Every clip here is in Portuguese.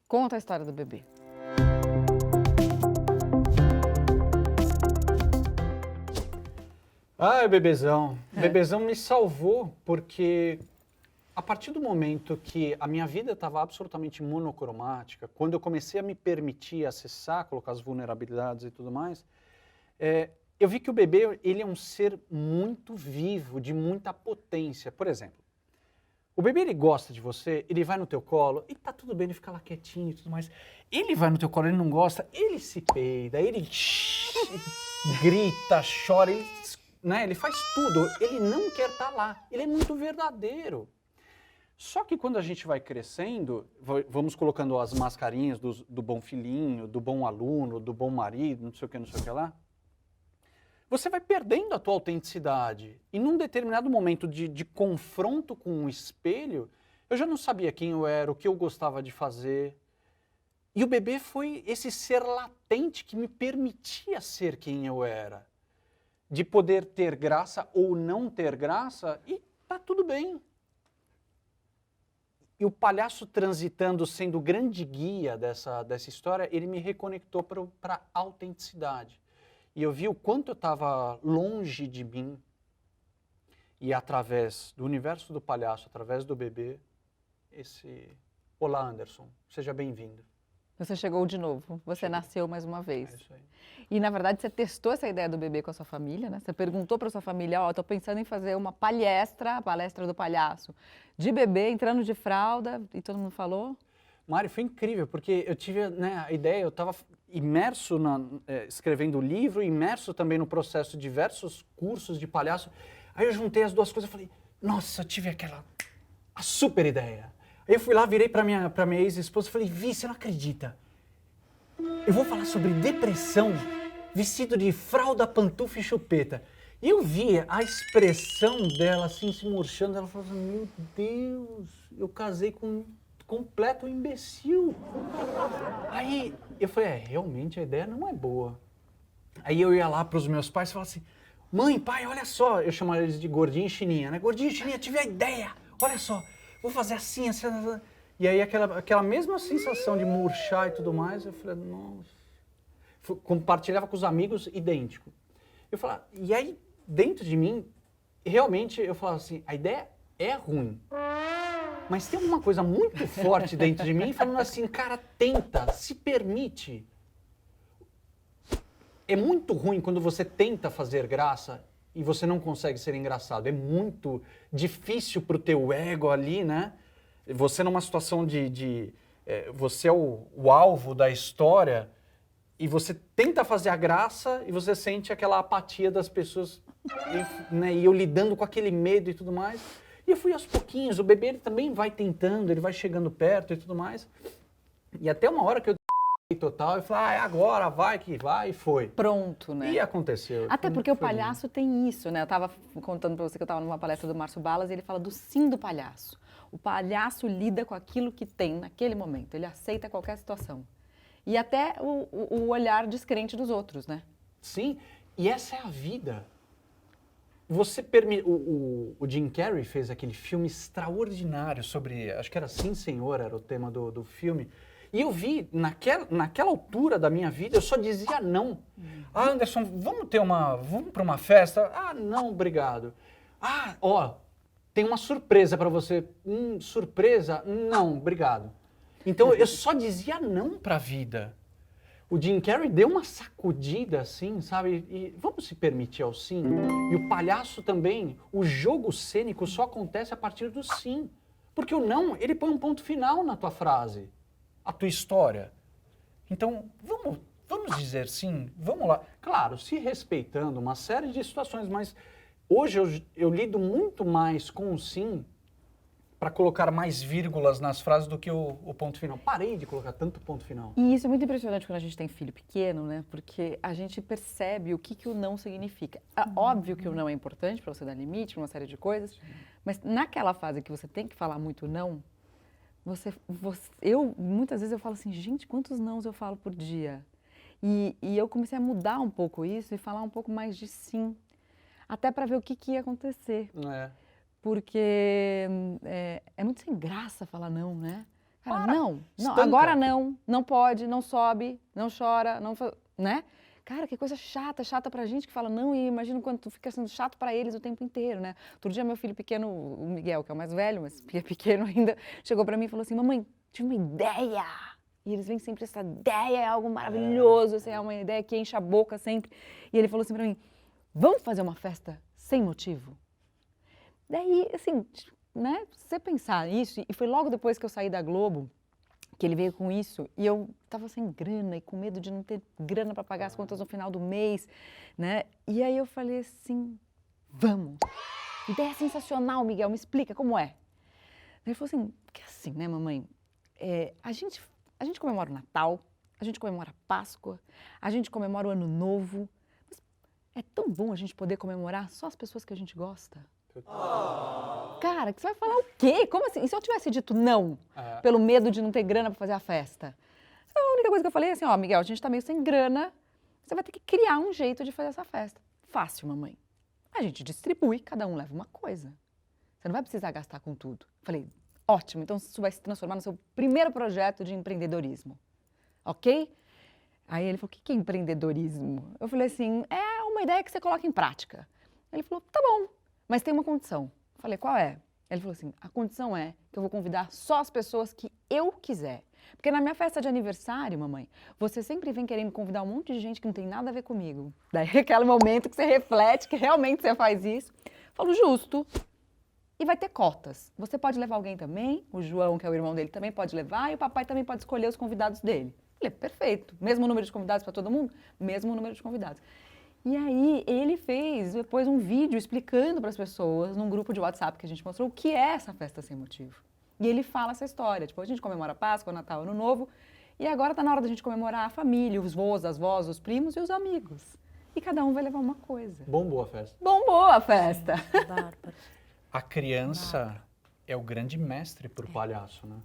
Conta a história do bebê. Ah, bebezão. É. Bebezão me salvou porque a partir do momento que a minha vida estava absolutamente monocromática, quando eu comecei a me permitir acessar, colocar as vulnerabilidades e tudo mais, eu vi que o bebê ele é um ser muito vivo, de muita potência. Por exemplo, o bebê ele gosta de você, ele vai no teu colo e tá tudo bem, ele fica lá quietinho e tudo mais. Ele vai no teu colo, ele não gosta, ele se peida, ele grita, chora, ele faz tudo. Ele não quer estar lá, ele é muito verdadeiro. Só que quando a gente vai crescendo, vamos colocando as mascarinhas do bom filhinho, do bom aluno, do bom marido, não sei o que lá, você vai perdendo a tua autenticidade. E num determinado momento de confronto com o espelho, eu já não sabia quem eu era, o que eu gostava de fazer. E o bebê foi esse ser latente que me permitia ser quem eu era. De poder ter graça ou não ter graça, e tá tudo bem. E o palhaço transitando, sendo o grande guia dessa história, ele me reconectou para a autenticidade. E eu vi o quanto eu estava longe de mim. E através do universo do palhaço, através do bebê, Olá, Anderson, seja bem-vindo. Você chegou de novo, você Cheguei. nasceu mais uma vez. É isso aí. E, na verdade, você testou essa ideia do bebê com a sua família, né? Você perguntou para sua família, ó, tô pensando em fazer uma palestra, a palestra do palhaço, de bebê entrando de fralda, e todo mundo falou? Mário, foi incrível, porque eu tive a ideia, eu estava imerso escrevendo o livro, imerso também no processo de diversos cursos de palhaço. Aí eu juntei as duas coisas e falei, nossa, eu tive a super ideia. Aí eu fui lá, virei para minha ex-esposa e falei, Vi, você não acredita? Eu vou falar sobre depressão vestido de fralda, pantufa e chupeta. E eu vi a expressão dela assim, se murchando, ela falou assim, meu Deus, eu casei com um completo imbecil. Aí eu falei, realmente a ideia não é boa. Aí eu ia lá para os meus pais e falava assim, mãe, pai, olha só. Eu chamava eles de gordinho e chininha, né? Gordinho e chininha, tive a ideia, olha só, vou fazer assim, assim, assim. E aí aquela mesma sensação de murchar e tudo mais, eu falei, nossa. Compartilhava com os amigos, idêntico. Eu falava, e aí, dentro de mim, realmente eu falava assim, a ideia é ruim. Mas tem alguma coisa muito forte dentro de mim falando assim, cara, tenta, se permite. É muito ruim quando você tenta fazer graça e você não consegue ser engraçado. É muito difícil pro teu ego ali, né? Você numa situação você é o alvo da história e você tenta fazer a graça e você sente aquela apatia das pessoas, né? E eu lidando com aquele medo e tudo mais. E eu fui aos pouquinhos, o bebê ele também vai tentando, ele vai chegando perto e tudo mais. E até uma hora que eu total, eu falei, agora vai que vai, e foi. Pronto, né? E aconteceu. Até porque o palhaço tem isso, né? Eu estava contando para você que eu estava numa palestra do Márcio Balas e ele fala do sim do palhaço. O palhaço lida com aquilo que tem naquele momento, ele aceita qualquer situação. E até o olhar descrente dos outros, né? Sim, e essa é a vida. O Jim Carrey fez aquele filme extraordinário sobre, acho que era Sim Senhor, era o tema do filme. E eu vi, naquela altura da minha vida, eu só dizia não. Ah, Anderson, vamos para uma festa? Ah, não, obrigado. Ah, ó, tem uma surpresa para você. Surpresa? Não, obrigado. Então eu só dizia não para a vida. O Jim Carrey deu uma sacudida assim, sabe? E vamos se permitir ao sim. E o palhaço também, o jogo cênico só acontece a partir do sim. Porque o não, ele põe um ponto final na tua frase, a tua história. Então, vamos dizer sim, vamos lá. Claro, se respeitando uma série de situações, mas hoje eu lido muito mais com o sim para colocar mais vírgulas nas frases do que o ponto final. Parei de colocar tanto ponto final. E isso é muito impressionante quando a gente tem filho pequeno, né? Porque a gente percebe o que o não significa. É óbvio que o não é importante para você dar limite, para uma série de coisas, mas naquela fase que você tem que falar muito não, muitas vezes eu falo assim, gente, quantos nãos eu falo por dia? E eu comecei a mudar um pouco isso e falar um pouco mais de sim, até para ver o que ia acontecer. É. Porque é muito sem graça falar não, né? Cara, Para. não, Estanca. agora não pode, não sobe, não chora, né? Cara, que coisa chata pra gente que fala não, e imagina quando tu fica sendo chato pra eles o tempo inteiro, né? Outro dia meu filho pequeno, o Miguel, que é o mais velho, mas é pequeno ainda, chegou pra mim e falou assim, mamãe, tive uma ideia. E eles vêm sempre, essa ideia é algo maravilhoso, assim, é uma ideia que enche a boca sempre. E ele falou assim pra mim, vamos fazer uma festa sem motivo? Daí, assim, né, se você pensar nisso, e foi logo depois que eu saí da Globo, que ele veio com isso, e eu tava sem grana e com medo de não ter grana para pagar as contas no final do mês, né? E aí eu falei assim, vamos. Ideia sensacional, Miguel, me explica como é. Ele falou assim, porque assim, né, mamãe, a gente comemora o Natal, a gente comemora a Páscoa, a gente comemora o Ano Novo, mas é tão bom a gente poder comemorar só as pessoas que a gente gosta. Cara, que você vai falar o quê? Como assim? E se eu tivesse dito não, pelo medo de não ter grana para fazer a festa? A única coisa que eu falei é assim, ó, Miguel, a gente tá meio sem grana, você vai ter que criar um jeito de fazer essa festa. Fácil, mamãe. A gente distribui, cada um leva uma coisa. Você não vai precisar gastar com tudo. Falei, ótimo, então isso vai se transformar no seu primeiro projeto de empreendedorismo. Ok? Aí ele falou, o que é empreendedorismo? Eu falei assim, é uma ideia que você coloca em prática. Ele falou, tá bom, mas tem uma condição. Eu falei, qual é? Ele falou assim, a condição é que eu vou convidar só as pessoas que eu quiser. Porque na minha festa de aniversário, mamãe, você sempre vem querendo convidar um monte de gente que não tem nada a ver comigo. Daí é aquele momento que você reflete que realmente você faz isso. Eu falo, justo. E vai ter cotas. Você pode levar alguém também, o João, que é o irmão dele, também pode levar, e o papai também pode escolher os convidados dele. Eu falei, perfeito. Mesmo número de convidados para todo mundo? Mesmo número de convidados. E aí ele fez depois um vídeo explicando para as pessoas, num grupo de WhatsApp que a gente mostrou, o que é essa festa sem motivo. E ele fala essa história, tipo, a gente comemora Páscoa, Natal, Ano Novo, e agora está na hora da gente comemorar a família, os vô, as vós, os primos e os amigos. E cada um vai levar uma coisa. Bombou a festa. Bombou a festa. Bárbaro. A criança é o grande mestre pro palhaço, né?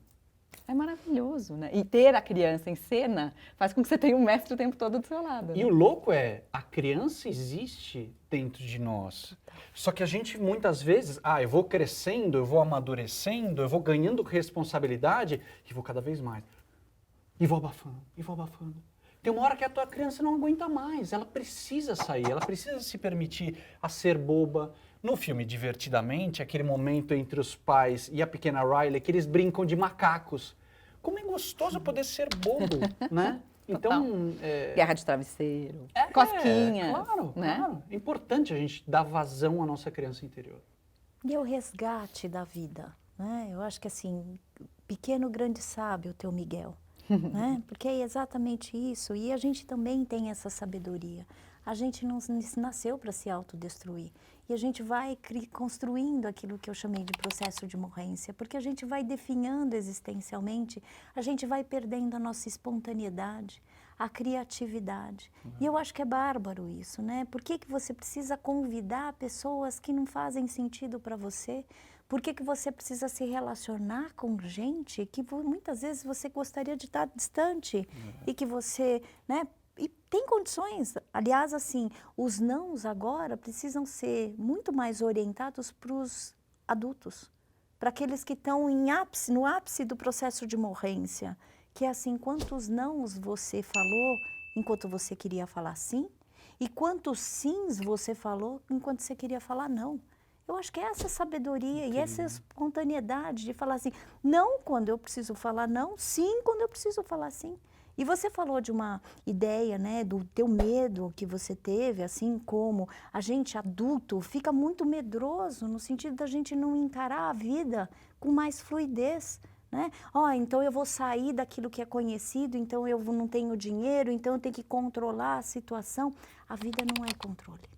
É maravilhoso, né? E ter a criança em cena faz com que você tenha um mestre o tempo todo do seu lado. E né? o louco é, a criança existe dentro de nós. Só que a gente muitas vezes, eu vou crescendo, eu vou amadurecendo, eu vou ganhando responsabilidade e vou cada vez mais. E vou abafando, e vou abafando. Tem uma hora que a tua criança não aguenta mais, ela precisa sair, ela precisa se permitir a ser boba. No filme Divertidamente, aquele momento entre os pais e a pequena Riley, que eles brincam de macacos. Como é gostoso poder ser bobo, né? Então, Guerra de travesseiro, cosquinhas, claro, né? claro. É importante a gente dar vazão à nossa criança interior. E o resgate da vida, né? Eu acho que assim, pequeno grande sábio, o teu Miguel, né? Porque é exatamente isso. E a gente também tem essa sabedoria. A gente não nasceu para se autodestruir. E a gente vai construindo aquilo que eu chamei de processo de morrência, porque a gente vai definhando existencialmente, a gente vai perdendo a nossa espontaneidade, a criatividade. E eu acho que é bárbaro isso, né? Por que você precisa convidar pessoas que não fazem sentido para você? Por que você precisa se relacionar com gente que muitas vezes você gostaria de estar distante e que você, né? E tem condições, aliás, assim, os nãos agora precisam ser muito mais orientados para os adultos, para aqueles que estão no ápice do processo de morrência, que é assim, quantos nãos você falou enquanto você queria falar sim, e quantos sims você falou enquanto você queria falar não. Eu acho que é essa sabedoria e essa espontaneidade de falar assim, não quando eu preciso falar não, sim quando eu preciso falar sim. E você falou de uma ideia, né, do teu medo que você teve, assim como a gente adulto fica muito medroso no sentido da gente não encarar a vida com mais fluidez, né? Então eu vou sair daquilo que é conhecido, então eu não tenho dinheiro, então eu tenho que controlar a situação. A vida não é controle.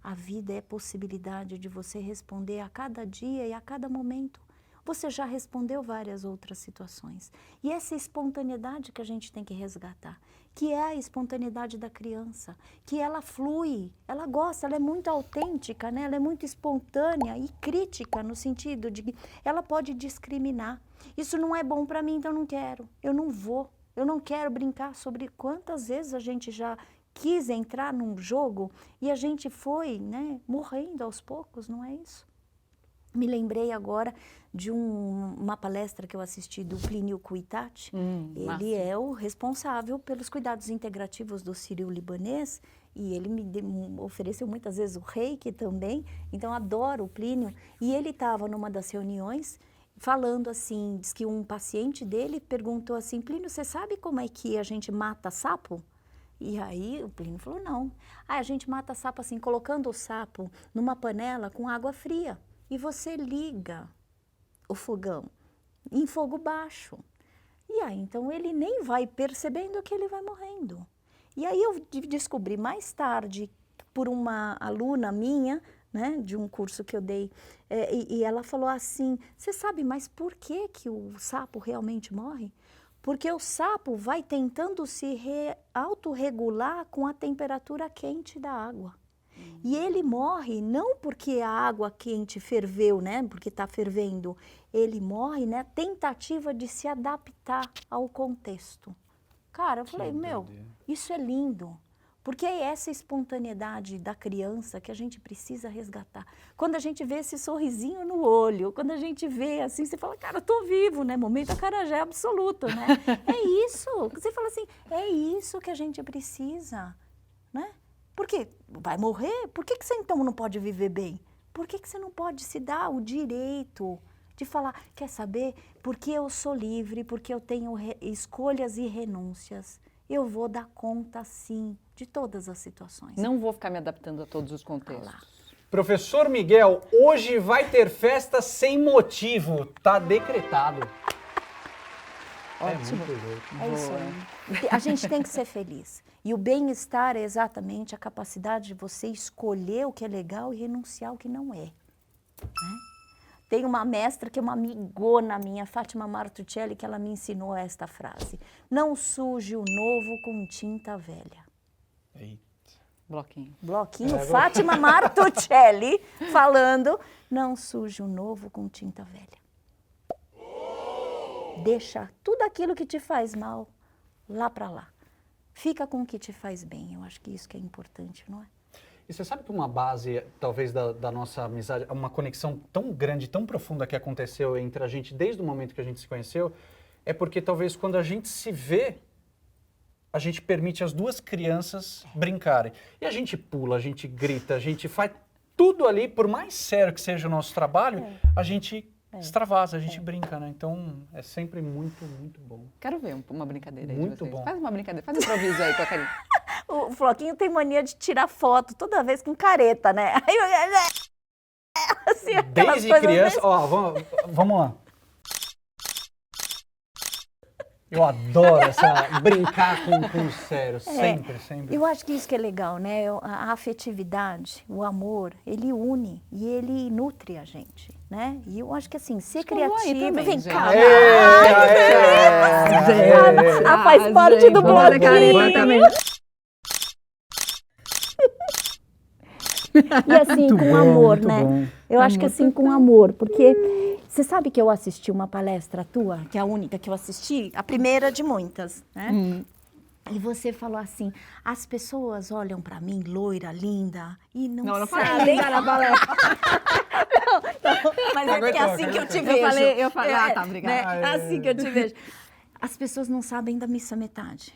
A vida é possibilidade de você responder a cada dia e a cada momento. Você já respondeu várias outras situações. E essa espontaneidade que a gente tem que resgatar, que é a espontaneidade da criança, que ela flui, ela gosta, ela é muito autêntica, né? Ela é muito espontânea e crítica no sentido de que ela pode discriminar. Isso não é bom para mim, então eu não quero, eu não vou, eu não quero brincar sobre quantas vezes a gente já quis entrar num jogo e a gente foi, né, morrendo aos poucos, não é isso? Me lembrei agora de uma palestra que eu assisti do Plínio Cuitati. Massa. Ele é o responsável pelos cuidados integrativos do sírio-libanês e ele me ofereceu muitas vezes o reiki também, então adoro o Plínio. E ele estava numa das reuniões falando assim, diz que um paciente dele perguntou assim, Plínio, você sabe como é que a gente mata sapo? E aí o Plínio falou, não. A gente mata sapo assim, colocando o sapo numa panela com água fria. E você liga o fogão em fogo baixo. E aí, então, ele nem vai percebendo que ele vai morrendo. E aí eu descobri mais tarde, por uma aluna minha, né, de um curso que eu dei, e ela falou assim, você sabe, mas por que que o sapo realmente morre? Porque o sapo vai tentando se autorregular com a temperatura quente da água. E ele morre não porque a água quente ferveu, né? Porque está fervendo. Ele morre na tentativa de se adaptar ao contexto. Cara, eu falei, meu, isso é lindo. Porque é essa espontaneidade da criança que a gente precisa resgatar. Quando a gente vê esse sorrisinho no olho, quando a gente vê assim, você fala, cara, eu tô vivo, né? Momento acarajé absoluto, né? É isso. Você fala assim, é isso que a gente precisa, né? Por quê? Vai morrer? Por que você então não pode viver bem? Por que você não pode se dar o direito de falar, quer saber? Porque eu sou livre, porque eu tenho escolhas e renúncias. Eu vou dar conta, sim, de todas as situações. Não vou ficar me adaptando a todos os contextos. Professor Miguel, hoje vai ter festa sem motivo. Tá decretado. Ótimo. É muito louco. É isso aí. A gente tem que ser feliz. E o bem-estar é exatamente a capacidade de você escolher o que é legal e renunciar ao que não é. Né? Tem uma mestra que é uma amigona minha, Fátima Martuccelli, que ela me ensinou esta frase. Não suje o novo com tinta velha. Eita. Bloquinho. Bloquinho, Fátima Martuccelli falando, não suje o novo com tinta velha. Deixa tudo aquilo que te faz mal lá para lá. Fica com o que te faz bem. Eu acho que isso que é importante, não é? E você sabe que uma base, talvez, da nossa amizade, uma conexão tão grande, tão profunda que aconteceu entre a gente desde o momento que a gente se conheceu, é porque talvez quando a gente se vê, a gente permite as duas crianças brincarem. E a gente pula, a gente grita, a gente faz tudo ali, por mais sério que seja o nosso trabalho, a gente extravasa, a gente brinca, né? Então, é sempre muito, muito bom. Quero ver uma brincadeira aí de Muito vocês. bom. Faz uma brincadeira, faz um improviso aí com a Karine. O Floquinho tem mania de tirar foto toda vez com careta, né? Aí assim, aquelas Desde coisas criança, bem- ó, vamos lá. Eu adoro essa brincar com o sério, sempre, sempre. Eu acho que isso que é legal, né? A afetividade, o amor, ele une e ele nutre a gente, né? E eu acho que assim, ser que eu vou aí criativo, também, vem gente. cá. Faz parte do bloquinho. E assim, Muito com bom, amor, muito né? bom. Eu acho que assim, com amor, porque você sabe que eu assisti uma palestra tua, que é a única que eu assisti, a primeira de muitas, né? E você falou assim, as pessoas olham pra mim, loira, linda, e não sabem. Mas é porque é assim que eu te vejo. Eu falei, ah, tá, obrigada. Né? Assim que eu te vejo. As pessoas não sabem da missa metade,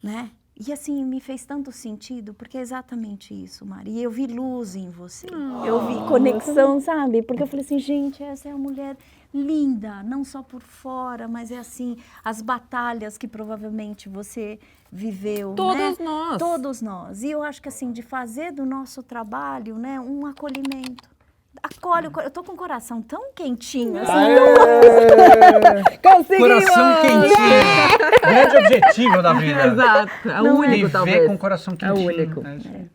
né? E assim, me fez tanto sentido, porque é exatamente isso, Maria. E eu vi luz em você. Eu vi conexão, sabe? Porque eu falei assim, gente, essa é uma mulher linda, não só por fora, mas é assim, as batalhas que provavelmente você viveu, Todos né? nós. Todos nós. E eu acho que assim, de fazer do nosso trabalho, né, um acolhimento. Acolhe, eu tô com o coração tão quentinho, assim, Conseguimos! Coração quentinho. Grande objetivo da vida. Exato, é o único, Viver talvez. com o coração É o quentinho. único. É isso aí.